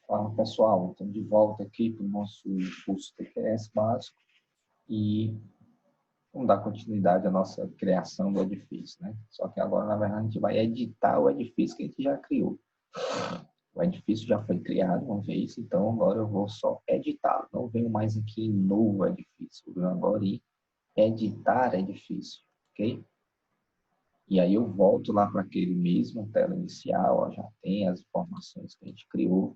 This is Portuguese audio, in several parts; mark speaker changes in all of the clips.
Speaker 1: Fala, pessoal, estamos de volta aqui para o nosso curso TQS básico e vamos dar continuidade à nossa criação do edifício, né? Só que agora, na verdade, a gente vai editar o edifício que a gente já criou. O edifício já foi criado uma vez, então agora eu vou só editar. Não venho mais aqui em novo edifício, eu venho agora em editar edifício, ok? E aí eu volto lá para aquele mesmo tela inicial, ó, já tem as informações que a gente criou,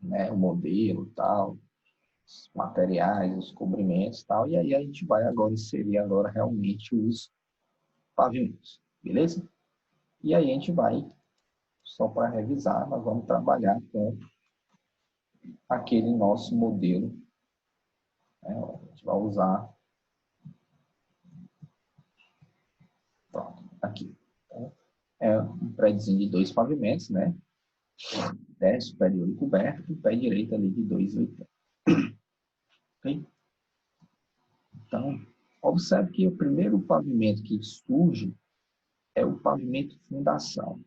Speaker 1: né? O modelo e tal, os materiais, os cobrimentos e tal, e aí a gente vai agora inserir agora realmente os pavimentos, beleza? E aí a gente vai, só para revisar, nós vamos trabalhar com aquele nosso modelo, né? A gente vai usar, pronto, aqui. Então, é um prédiozinho de 2 pavimentos, né? Térreo superior e coberto, com o pé direito ali de 2,80. Ok? Então, observe que o primeiro pavimento que surge é o pavimento fundação.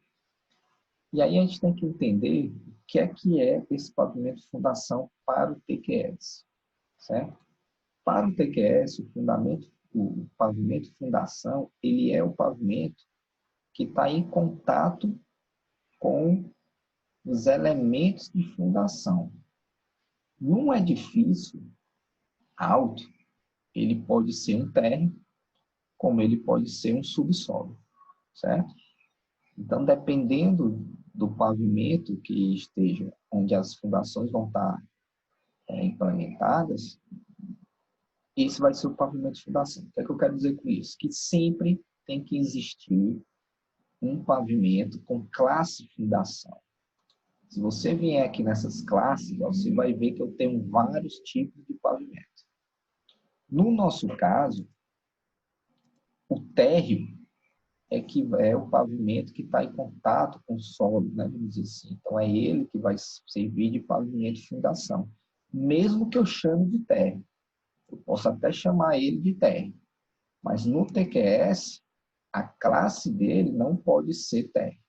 Speaker 1: E aí a gente tem que entender o que é esse pavimento fundação para o TQS, certo? Para o TQS, o pavimento fundação, ele é o pavimento que está em contato com os elementos de fundação. Num edifício alto, ele pode ser um térreo, como ele pode ser um subsolo, certo? Então, dependendo do pavimento que esteja, onde as fundações vão estar implementadas, esse vai ser o pavimento de fundação. O que é que eu quero dizer com isso? Que sempre tem que existir um pavimento com classe fundação. Se você vier aqui nessas classes, você vai ver que eu tenho vários tipos de pavimento. No nosso caso, o térreo é o pavimento que está em contato com o solo, né? Vamos dizer assim. Então, é ele que vai servir de pavimento de fundação. Mesmo que eu chame de térreo. Eu posso até chamar ele de térreo. Mas no TQS, a classe dele não pode ser térreo.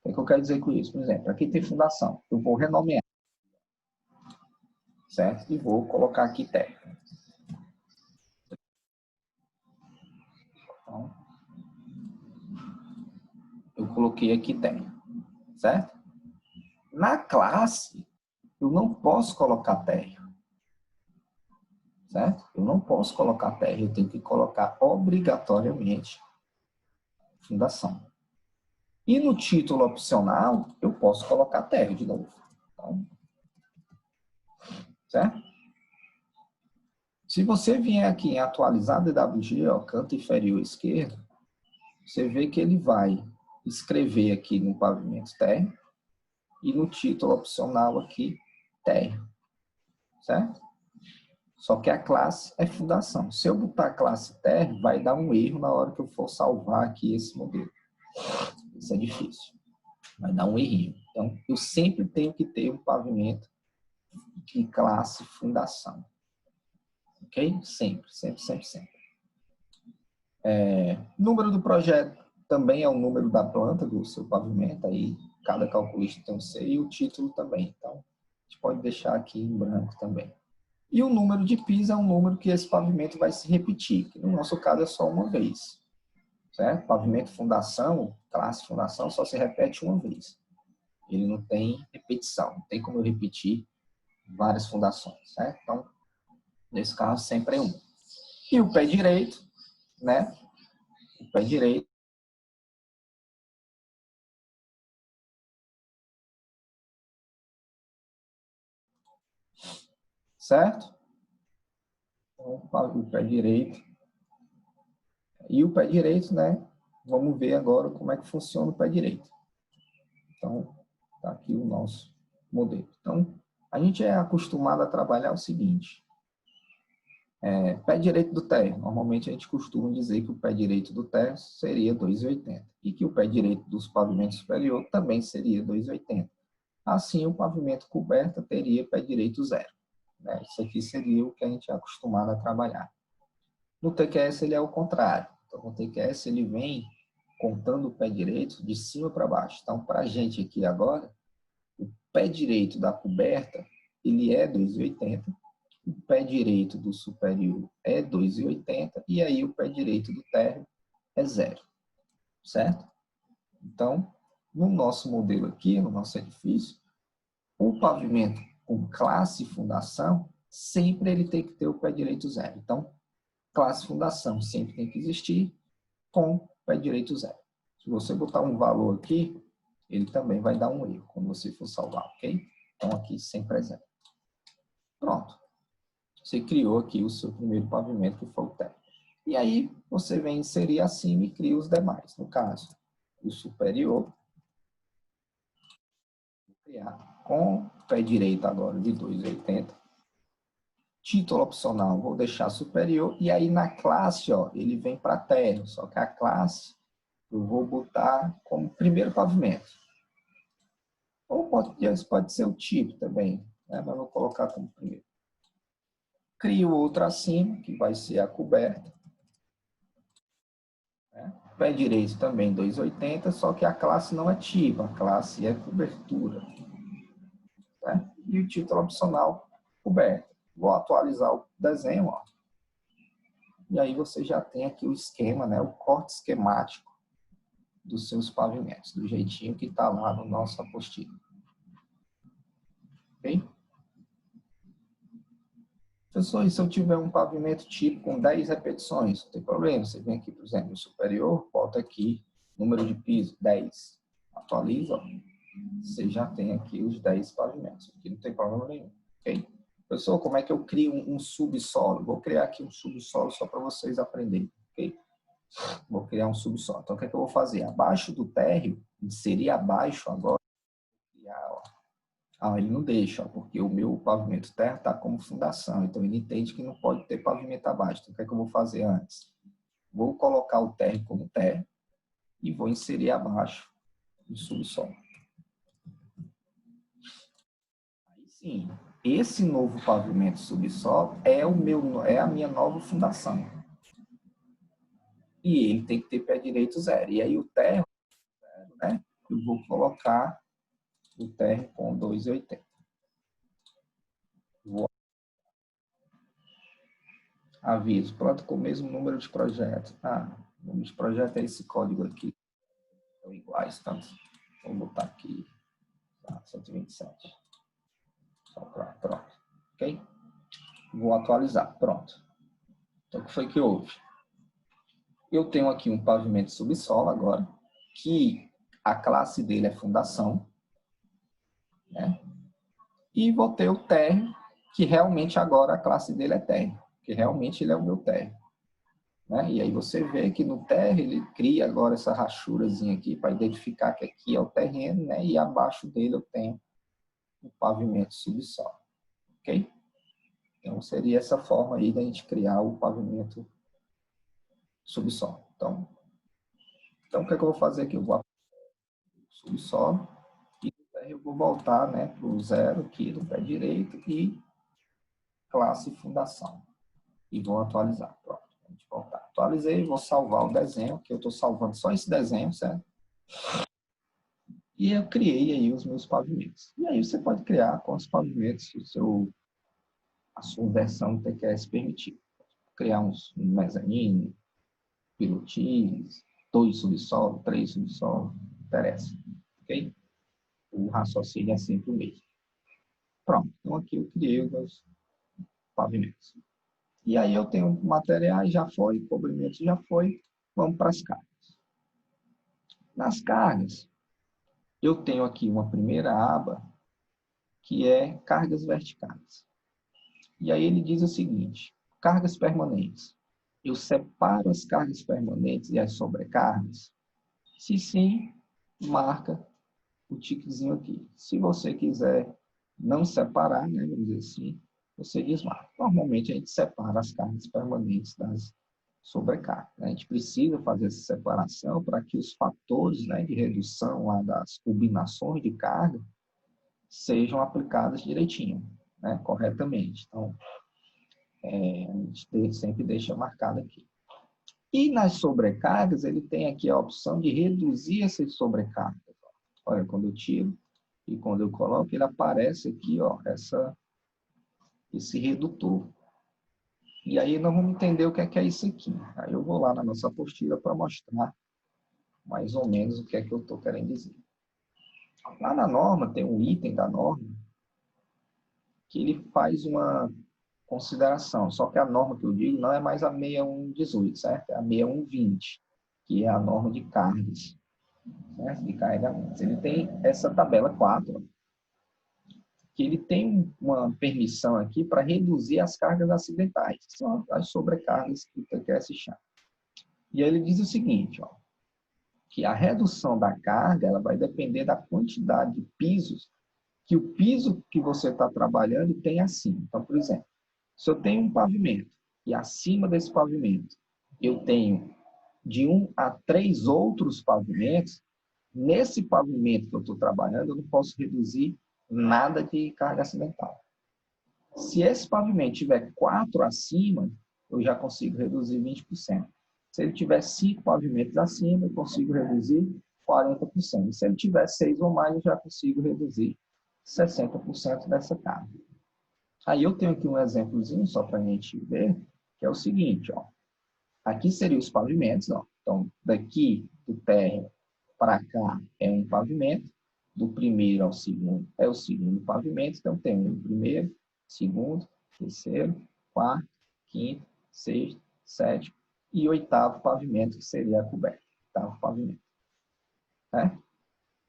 Speaker 1: O que eu quero dizer com isso? Por exemplo, aqui tem fundação. Eu vou renomear, certo? E vou colocar aqui térreo. Então, eu coloquei aqui térreo, certo? Na classe, eu não posso colocar térreo, certo? Eu não posso colocar térreo, eu tenho que colocar obrigatoriamente fundação. E no título opcional, eu posso colocar térreo de novo. Então, certo? Se você vier aqui em atualizar DWG, ó, canto inferior esquerdo, você vê que ele vai escrever aqui no pavimento térreo e no título opcional aqui, térreo, certo? Só que a classe é fundação. Se eu botar a classe térreo, vai dar um erro na hora que eu for salvar aqui esse modelo. Isso é difícil. Vai dar um errinho. Então, eu sempre tenho que ter um pavimento de classe fundação. Ok? Sempre, sempre, sempre, sempre. Número do projeto também é o número da planta do seu pavimento. Aí, cada calculista tem um C e o título também. Então, a gente pode deixar aqui em branco também. E o número de piso é um número que esse pavimento vai se repetir, que no nosso caso é só uma vez. Certo? Pavimento fundação, classe fundação, só se repete uma vez. Ele não tem repetição, não tem como eu repetir várias fundações. Certo? Então, nesse caso, sempre é um. E o pé direito, né? O pé direito. Certo? O pé direito. E o pé direito, né? Vamos ver agora como é que funciona o pé direito. Então, tá aqui o nosso modelo. Então, a gente é acostumado a trabalhar o seguinte. Pé direito do térreo. Normalmente a gente costuma dizer que o pé direito do térreo seria 2,80 e que o pé direito dos pavimentos superior também seria 2,80. Assim, o pavimento coberto teria pé direito 0. Né? Isso aqui seria o que a gente é acostumado a trabalhar. No TQS ele é o contrário. Então, no TQS ele vem contando o pé direito de cima para baixo. Então, para a gente aqui agora, pé direito da coberta, ele é 2,80, o pé direito do superior é 2,80 e aí o pé direito do térreo é 0, certo? Então, no nosso modelo aqui, no nosso edifício, o pavimento com classe fundação, sempre ele tem que ter o pé direito 0. Então, classe fundação sempre tem que existir com pé direito 0. Se você botar um valor aqui, ele também vai dar um erro quando você for salvar, ok? Então, aqui sempre é 0. Pronto. Você criou aqui o seu primeiro pavimento, que foi o térreo. E aí, você vem inserir acima e cria os demais. No caso, o superior, vou criar com pé direito agora de 2,80. Título opcional, vou deixar superior. E aí, na classe, ó, ele vem para térreo. Só que a classe, eu vou botar como primeiro pavimento. Ou pode ser o tipo também, né? Mas eu vou colocar como primeiro. Crio outro acima, que vai ser a coberta. Né? Pé direito também 2,80, só que a classe não é tipo, a classe é cobertura. Né? E o título opcional, coberta. Vou atualizar o desenho, ó. E aí você já tem aqui o esquema, né? O corte esquemático dos seus pavimentos, do jeitinho que está lá no nosso apostila. Ok? Professor, e se eu tiver um pavimento tipo com 10 repetições? Não tem problema. Você vem aqui, por exemplo, no superior, bota aqui, número de piso, 10. Atualiza, ó. Você já tem aqui os 10 pavimentos. Aqui não tem problema nenhum. Ok? Professor, como é que eu crio um subsolo? Vou criar aqui um subsolo só para vocês aprenderem. Ok? Vou criar um subsolo. Então, o que é que eu vou fazer? Abaixo do térreo, inserir abaixo agora. Ele não deixa, porque o meu pavimento terra está como fundação. Então, ele entende que não pode ter pavimento abaixo. Então, o que é que eu vou fazer antes? Vou colocar o térreo como terra e vou inserir abaixo o subsolo. Aí sim, esse novo pavimento subsolo é a minha nova fundação. E ele tem que ter pé direito 0. E aí o térreo, né? Eu vou colocar o térreo com 2,80. Aviso, pronto com o mesmo número de projetos. O número de projeto é esse código aqui. São iguais, tanto. Vou botar aqui, 127. Só pronto. Ok? Vou atualizar, pronto. Então, o que foi que houve? Eu tenho aqui um pavimento subsolo agora, que a classe dele é fundação, né? E vou ter o térreo, que realmente agora a classe dele é térreo, que realmente ele é o meu térreo. Né? E aí você vê que no térreo ele cria agora essa rachurazinha aqui para identificar que aqui é o terreno, né? E abaixo dele eu tenho o pavimento subsolo. Ok? Então seria essa forma aí da gente criar o pavimento subsolo. Então o que é que eu vou fazer aqui? Eu vou subsolo e eu vou voltar, né, para o 0 aqui do pé direito e classe fundação. E vou atualizar. Pronto. A gente voltar. Atualizei, vou salvar o desenho, que eu estou salvando só esse desenho, certo? E eu criei aí os meus pavimentos. E aí você pode criar quantos pavimentos a sua versão TQS permitir. Criar um mezanino, pilotis, 2 subsolo, 3 subsolo, interessa. Ok? O raciocínio é sempre o mesmo. Pronto. Então aqui eu criei os meus pavimentos. E aí eu tenho materiais, já foi, cobrimento já foi, vamos para as cargas. Nas cargas, eu tenho aqui uma primeira aba, que é cargas verticais. E aí ele diz o seguinte, cargas permanentes. Eu separo as cargas permanentes e as sobrecargas? Se sim, marca o tiquezinho aqui. Se você quiser não separar, né, vamos dizer assim, você desmarca. Normalmente a gente separa as cargas permanentes das sobrecargas. A gente precisa fazer essa separação para que os fatores, né, de redução lá das combinações de carga sejam aplicadas direitinho, né, corretamente. Então, a gente sempre deixa marcado aqui. E nas sobrecargas, ele tem aqui a opção de reduzir essas sobrecargas. Olha, quando eu tiro, E quando eu coloco, ele aparece aqui, ó, esse redutor. E aí nós vamos entender o que é isso aqui. Aí eu vou lá na nossa apostila para mostrar mais ou menos o que é que eu estou querendo dizer. Lá na norma, tem um item da norma que ele faz uma consideração, só que a norma que eu digo não é mais a 6118, certo? É a 6120, que é a norma de cargas, certo? De carregamentos. Ele tem essa tabela 4, que ele tem uma permissão aqui para reduzir as cargas acidentais, que são as sobrecargas que o TQS chama. E aí ele diz o seguinte, ó, que a redução da carga ela vai depender da quantidade de pisos que o piso que você está trabalhando tem acima. Então, por exemplo, se eu tenho um pavimento e acima desse pavimento eu tenho de 1 a 3 outros pavimentos, nesse pavimento que eu estou trabalhando eu não posso reduzir nada de carga acidental. Se esse pavimento tiver 4 acima, eu já consigo reduzir 20%. Se ele tiver 5 pavimentos acima, eu consigo reduzir 40%. Se ele tiver 6 ou mais, eu já consigo reduzir 60% dessa carga. Aí eu tenho aqui um exemplozinho, só para a gente ver, que é o seguinte, ó. Aqui seriam os pavimentos, ó. Então, daqui do térreo para cá é um pavimento, do primeiro ao segundo é o segundo pavimento, então tem o primeiro, segundo, terceiro, quarto, quinto, sexto, sétimo e oitavo pavimento, que seria a coberta. Oitavo pavimento. Né?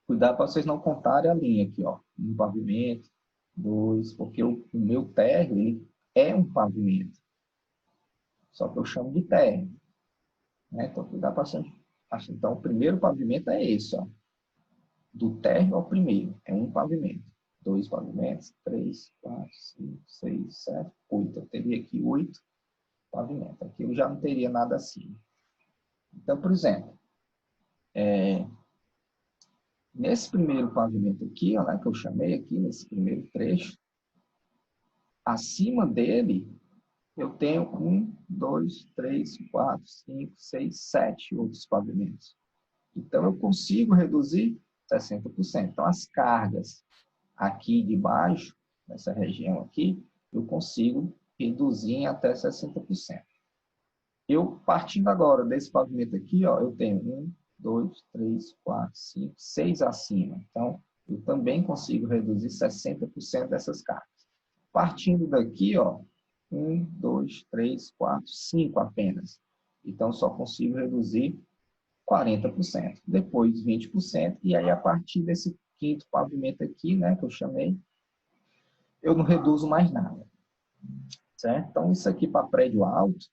Speaker 1: Cuidado para vocês não contarem a linha aqui, ó. Um pavimento, dois, porque o meu térreo, ele é um pavimento. Só que eu chamo de térreo. Né? Então, cuidado para vocês. Então, o primeiro pavimento é esse, ó. Do térreo ao primeiro, é um pavimento. 2 pavimentos, 3, 4, 5, 6, 7, 8. Eu teria aqui 8 pavimentos. Aqui eu já não teria nada acima. Então, por exemplo, nesse primeiro pavimento aqui, ó, né, que eu chamei aqui, nesse primeiro trecho, acima dele, eu tenho 1, 2, 3, 4, 5, 6, 7 outros pavimentos. Então, eu consigo reduzir 60%. Então, as cargas aqui de baixo, nessa região aqui, eu consigo reduzir em até 60%. Eu, partindo agora desse pavimento aqui, ó, eu tenho 1, 2, 3, 4, 5, 6 acima. Então, eu também consigo reduzir 60% dessas cargas. Partindo daqui, ó, 1, 2, 3, 4, 5 apenas. Então, só consigo reduzir 40%. Depois, 20%. E aí, a partir desse quinto pavimento aqui, né, que eu chamei, eu não reduzo mais nada. Certo? Então, isso aqui para prédio alto,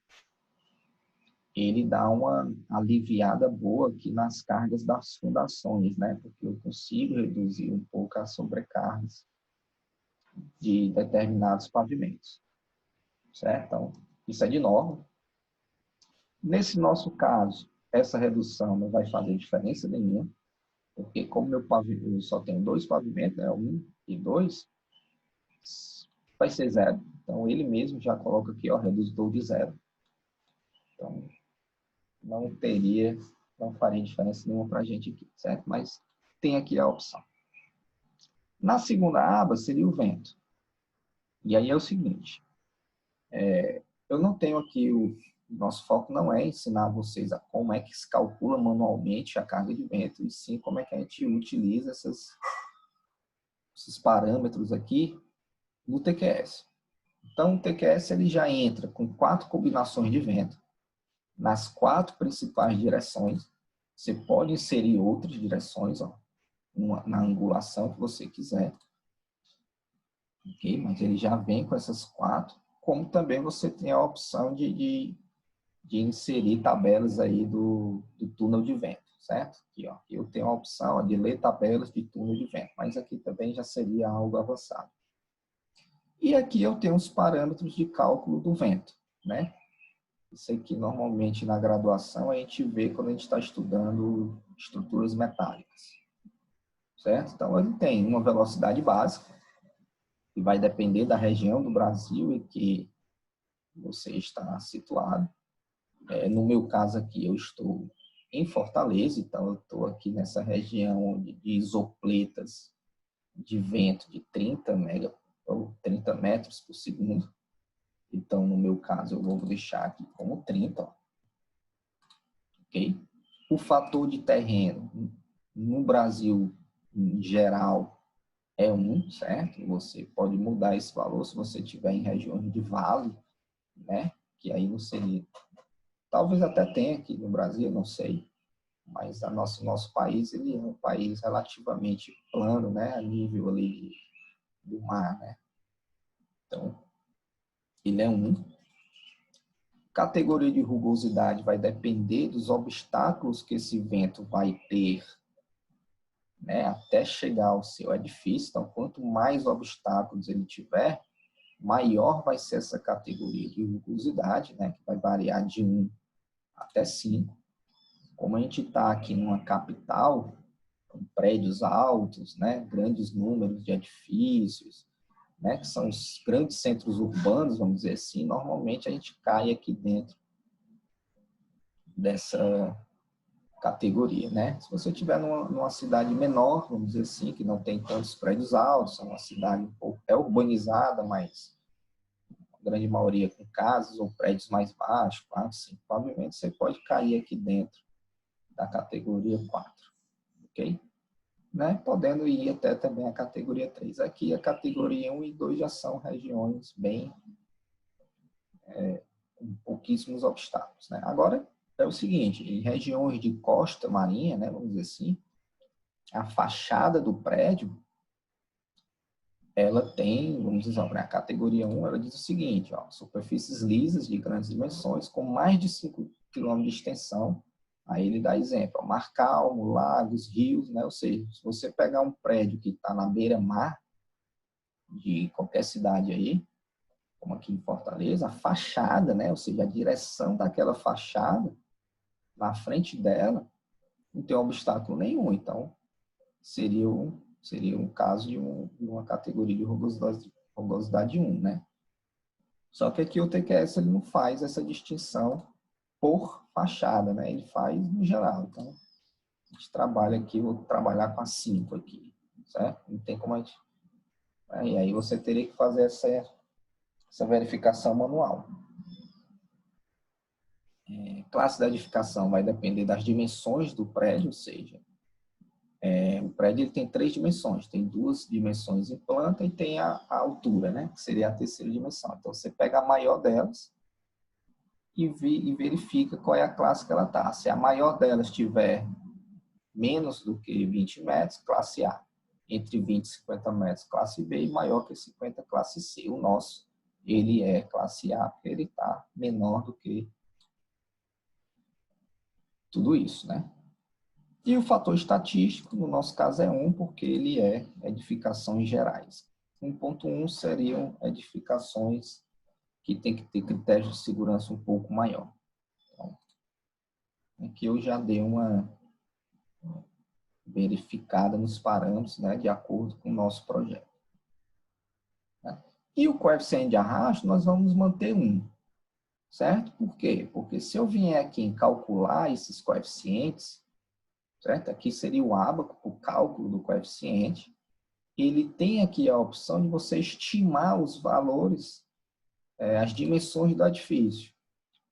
Speaker 1: ele dá uma aliviada boa aqui nas cargas das fundações, né? Porque eu consigo reduzir um pouco as sobrecargas de determinados pavimentos. Certo? Então, isso é de norma. Nesse nosso caso, essa redução não vai fazer diferença nenhuma, porque como meu pavimento, eu só tenho 2 pavimentos, né? 1 e 2, vai ser 0. Então, ele mesmo já coloca aqui, ó, redutor de 0. Então, não faria diferença nenhuma para a gente aqui, certo? Mas tem aqui a opção. Na segunda aba seria o vento. E aí é o seguinte, eu não tenho aqui, nosso foco não é ensinar vocês a como é que se calcula manualmente a carga de vento, e sim como é que a gente utiliza esses parâmetros aqui no TQS. Então, o TQS ele já entra com 4 combinações de vento, nas 4 principais direções. Você pode inserir outras direções, ó, na angulação que você quiser. Ok? Mas ele já vem com essas 4, como também você tem a opção de inserir tabelas aí do túnel de vento, certo? Aqui, ó, eu tenho a opção de ler tabelas de túnel de vento, mas aqui também já seria algo avançado. E aqui eu tenho os parâmetros de cálculo do vento, né? Isso aqui, normalmente, na graduação, a gente vê quando a gente está estudando estruturas metálicas. Certo? Então, ele tem uma velocidade básica, que vai depender da região do Brasil em que você está situado. No meu caso aqui, eu estou em Fortaleza, então eu estou aqui nessa região de isopletas de vento de 30 mega ou 30 metros por segundo. Então, no meu caso, eu vou deixar aqui como 30, ó. Ok? O fator de terreno no Brasil, em geral, é 1, certo? Você pode mudar esse valor se você estiver em regiões de vale, né? Que aí você, talvez até tenha aqui no Brasil, não sei, mas nosso país, ele é um país relativamente plano, né? A nível ali do mar, né? Então, ele é 1. Categoria de rugosidade vai depender dos obstáculos que esse vento vai ter, né, até chegar ao seu edifício. Então, quanto mais obstáculos ele tiver, maior vai ser essa categoria de rugosidade, né, que vai variar de 1 até 5. Como a gente está aqui numa capital, com prédios altos, né, grandes números de edifícios, né, que são os grandes centros urbanos, vamos dizer assim, normalmente a gente cai aqui dentro dessa categoria, né? Se você estiver numa cidade menor, vamos dizer assim, que não tem tantos prédios altos, é uma cidade um pouco urbanizada, mas a grande maioria com casas ou prédios mais baixos, 4, 5 pavimentos, você pode cair aqui dentro da categoria 4, ok? Né? Podendo ir até também a categoria 3. Aqui a categoria 1 e 2 já são regiões bem com pouquíssimos obstáculos, né? Agora, é o seguinte, em regiões de costa marinha, né, vamos dizer assim, a fachada do prédio, ela tem, vamos dizer, a categoria 1, ela diz o seguinte, ó, superfícies lisas de grandes dimensões com mais de 5 km de extensão. Aí ele dá exemplo, ó, mar calmo, lagos, rios, né? Ou seja, se você pegar um prédio que está na beira-mar de qualquer cidade aí, como aqui em Fortaleza, a fachada, né? Ou seja, a direção daquela fachada, na frente dela, não tem obstáculo nenhum. Então, seria um caso de uma categoria de rugosidade 1, né? Só que aqui o TQS ele não faz essa distinção por fachada, né? Ele faz no geral. Então, a gente trabalha aqui, vou trabalhar com a 5 aqui, certo? Não tem como a gente... E aí você teria que fazer essa verificação manual. Classe da edificação vai depender das dimensões do prédio, ou seja, o prédio ele tem 3 dimensões, tem 2 dimensões em planta e tem a altura, né? Que seria a terceira dimensão. Então, você pega a maior delas e verifica qual é a classe que ela está. Se a maior delas tiver menos do que 20 metros, classe A. Entre 20 e 50 metros, classe B, e maior que 50, classe C. O nosso, ele é classe A, porque ele está menor do que tudo isso, né? E o fator estatístico, no nosso caso, é 1, porque ele é edificações gerais. 1.1 seriam edificações que tem que ter critérios de segurança um pouco maior. Então, aqui eu já dei uma verificada nos parâmetros, né, de acordo com o nosso projeto. Né? E o coeficiente de arrasto, nós vamos manter 1. Certo? Por quê? Porque se eu vier aqui em calcular esses coeficientes, certo? Aqui seria o ábaco, o cálculo do coeficiente. Ele tem aqui a opção de você estimar os valores, as dimensões do edifício.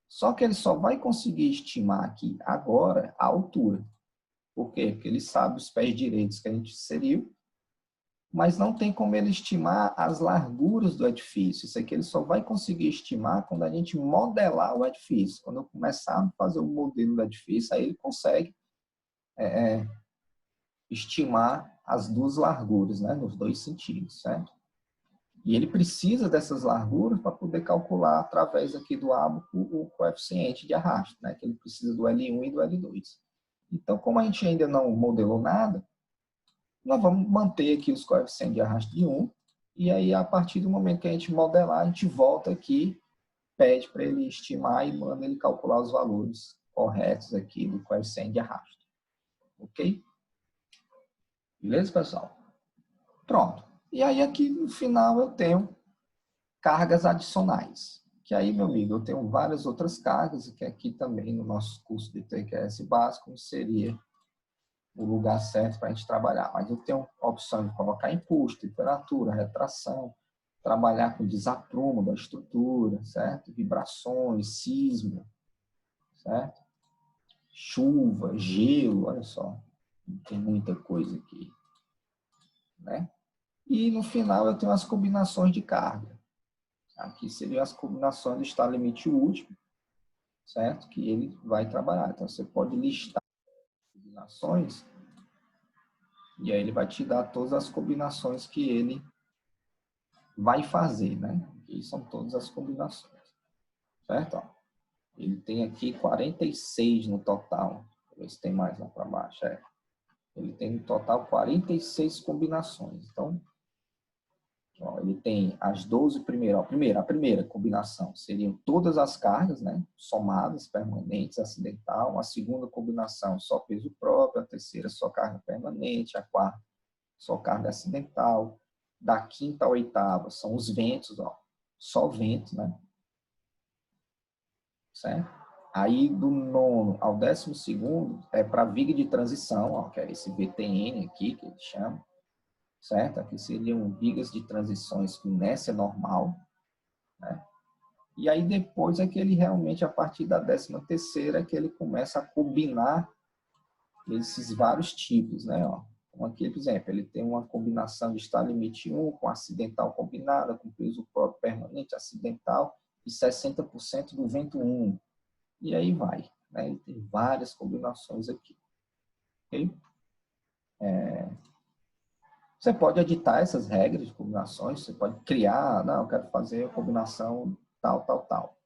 Speaker 1: Só que ele só vai conseguir estimar aqui agora a altura. Por quê? Porque ele sabe os pés direitos que a gente inseriu, mas não tem como ele estimar as larguras do edifício. Isso aqui ele só vai conseguir estimar quando a gente modelar o edifício. Quando eu começar a fazer o modelo do edifício, aí ele consegue estimar as 2 larguras, né, nos 2 sentidos, certo? E ele precisa dessas larguras para poder calcular, através aqui do ábaco, o coeficiente de arrasto, né, que ele precisa do L1 e do L2. Então, como a gente ainda não modelou nada, nós vamos manter aqui os coeficientes de arrasto de 1, e aí, a partir do momento que a gente modelar, a gente volta aqui, pede para ele estimar e manda ele calcular os valores corretos aqui do coeficiente de arrasto. Ok? Beleza, pessoal? Pronto. E aí, aqui no final, eu tenho cargas adicionais. Que aí, meu amigo, eu tenho várias outras cargas, que aqui também no nosso curso de TQS básico seria o lugar certo para a gente trabalhar. Mas eu tenho a opção de colocar impulso, temperatura, retração, trabalhar com desaprumo da estrutura, certo? Vibrações, sismo, certo? Chuva, gelo, olha só. Tem muita coisa aqui, né? E no final eu tenho as combinações de carga. Aqui seriam as combinações do estado limite último, certo? Que ele vai trabalhar. Então você pode listar as combinações e aí ele vai te dar todas as combinações que ele vai fazer, né? E são todas as combinações, certo? Ó, ele tem aqui 46 no total. Deixa eu ver se tem mais lá para baixo. Ele tem no total 46 combinações. Então, ó, ele tem as 12 primeiras. A primeira combinação seriam todas as cargas, né? Somadas, permanentes, acidental. A segunda combinação, só peso próprio. A terceira, só carga permanente. A quarta, só carga acidental. Da quinta à oitava são os ventos, ó. Só vento, né? Certo? Aí, do nono ao 12º, é para viga de transição, ó, que é esse VTN aqui, que ele chama, certo? Aqui seriam vigas de transições com inércia normal, né? E aí, depois é que ele realmente, a partir da 13ª, é que ele começa a combinar esses vários tipos, né? Ó. Então, aqui, por exemplo, ele tem uma combinação de estado limite 1 com acidental combinada, com peso próprio permanente, acidental, e 60% do vento 1. E aí vai, né? Ele tem várias combinações aqui. Okay? Você pode editar essas regras de combinações, você pode criar, não, eu quero fazer a combinação tal, tal, tal.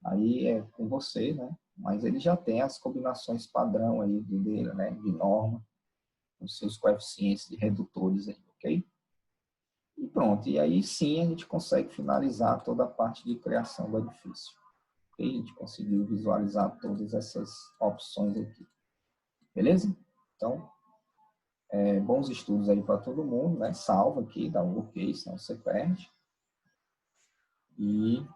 Speaker 1: Aí é com você, né? Mas ele já tem as combinações padrão aí dele, né? De norma, com seus coeficientes de redutores aí, ok? E pronto, e aí sim a gente consegue finalizar toda a parte de criação do edifício. Okay? A gente conseguiu visualizar todas essas opções aqui. Beleza? Então, bons estudos aí para todo mundo, né? Salva aqui, dá um ok, senão você perde. E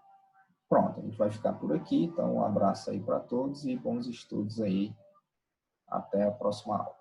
Speaker 1: pronto, a gente vai ficar por aqui. Então, um abraço aí para todos e bons estudos aí. Até a próxima aula.